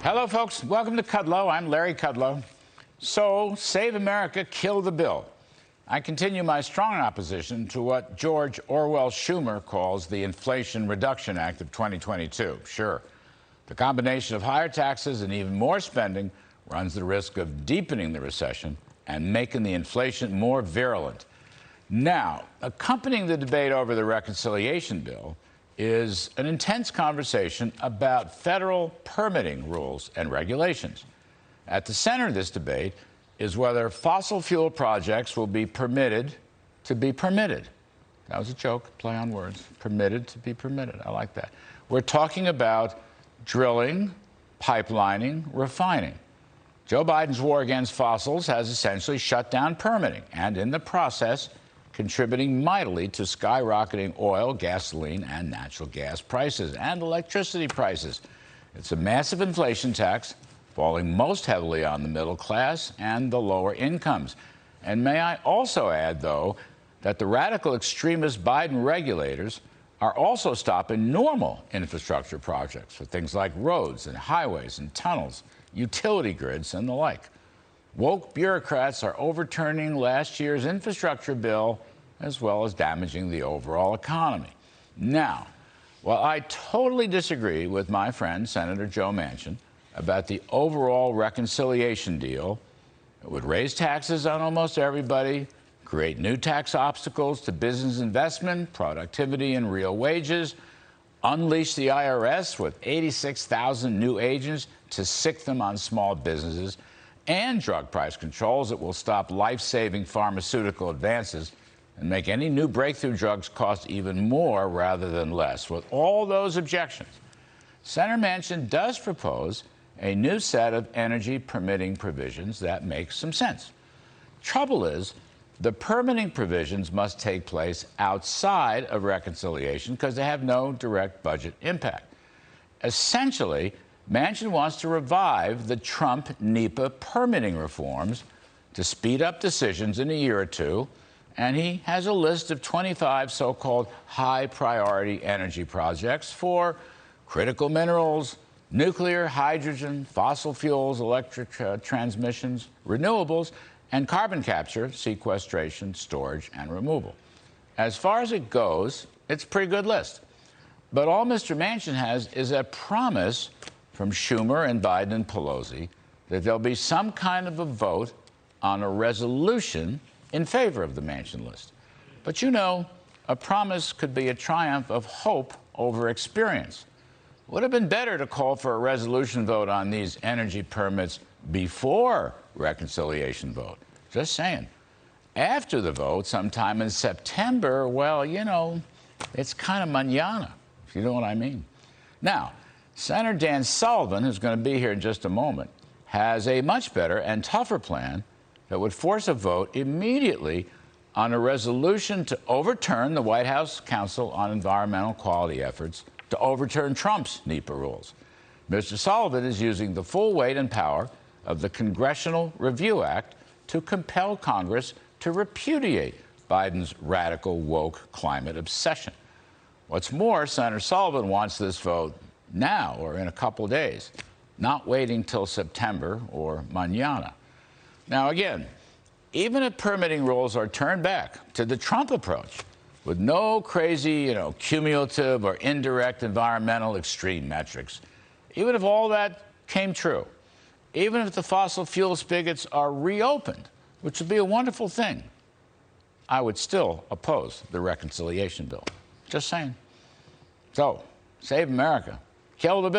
Hello, folks. Welcome to Kudlow. I'm Larry Kudlow. So, Save America, kill the bill. I continue my strong opposition to what George Orwell Schumer calls the Inflation Reduction Act of 2022. Sure, the combination of higher taxes and even more spending runs the risk of deepening the recession and making the inflation more virulent. Now, accompanying the debate over the reconciliation bill is an intense conversation about federal permitting rules and regulations. At the center of this debate is whether fossil fuel projects will be permitted to be permitted. That was a joke, play on words. Permitted to be permitted. I like that. We're talking about drilling, pipelining, refining. Joe Biden's war against fossils has essentially shut down permitting and, in the process, contributing mightily to skyrocketing oil, gasoline, and natural gas prices and electricity prices. It's a massive inflation tax, falling most heavily on the middle class and the lower incomes. And may I also add, though, that the radical extremist Biden regulators are also stopping normal infrastructure projects for things like roads and highways and tunnels, utility grids, and the like. Woke bureaucrats are overturning last year's infrastructure bill, as well as damaging the overall economy. Now, while I totally disagree with my friend Senator Joe Manchin about the overall reconciliation deal, it would raise taxes on almost everybody, create new tax obstacles to business investment, productivity, and real wages, unleash the IRS with 86,000 new agents to sic them on small businesses, and drug price controls that will stop life-saving pharmaceutical advances and make any new breakthrough drugs cost even more rather than less. With all those objections, Senator Manchin does propose a new set of energy permitting provisions that make some sense. Trouble is, the permitting provisions must take place outside of reconciliation because they have no direct budget impact. Essentially, Manchin wants to revive the Trump NEPA permitting reforms to speed up decisions in a year or two, and he has a list of 25 so-called high-priority energy projects for critical minerals, nuclear, hydrogen, fossil fuels, electric transmissions, renewables, and carbon capture, sequestration, storage, and removal. As far as it goes, it's a pretty good list. But all Mr. Manchin has is a promise from Schumer and Biden and Pelosi that there'll be some kind of a vote on a resolution in favor of the Manchin list. But you know, a promise could be a triumph of hope over experience. It would have been better to call for a resolution vote on these energy permits before reconciliation vote. Just saying. After the vote, sometime in September, well, you know, it's kind of mañana, if you know what I mean. Now, Senator Dan Sullivan, who's going to be here in just a moment, has a much better and tougher plan that would force a vote immediately on a resolution to overturn the White House Council on Environmental Quality efforts to overturn Trump's NEPA rules. Mr. Sullivan is using the full weight and power of the Congressional Review Act to compel Congress to repudiate Biden's radical woke climate obsession. What's more, Senator Sullivan wants this vote now or in a couple of days, not waiting till September or mañana. Now, again, even if permitting rules are turned back to the Trump approach with no crazy, cumulative or indirect environmental extreme metrics, even if all that came true, even if the fossil fuel spigots are reopened, which would be a wonderful thing, I would still oppose the reconciliation bill. Just saying. So, save America. Kill the bill.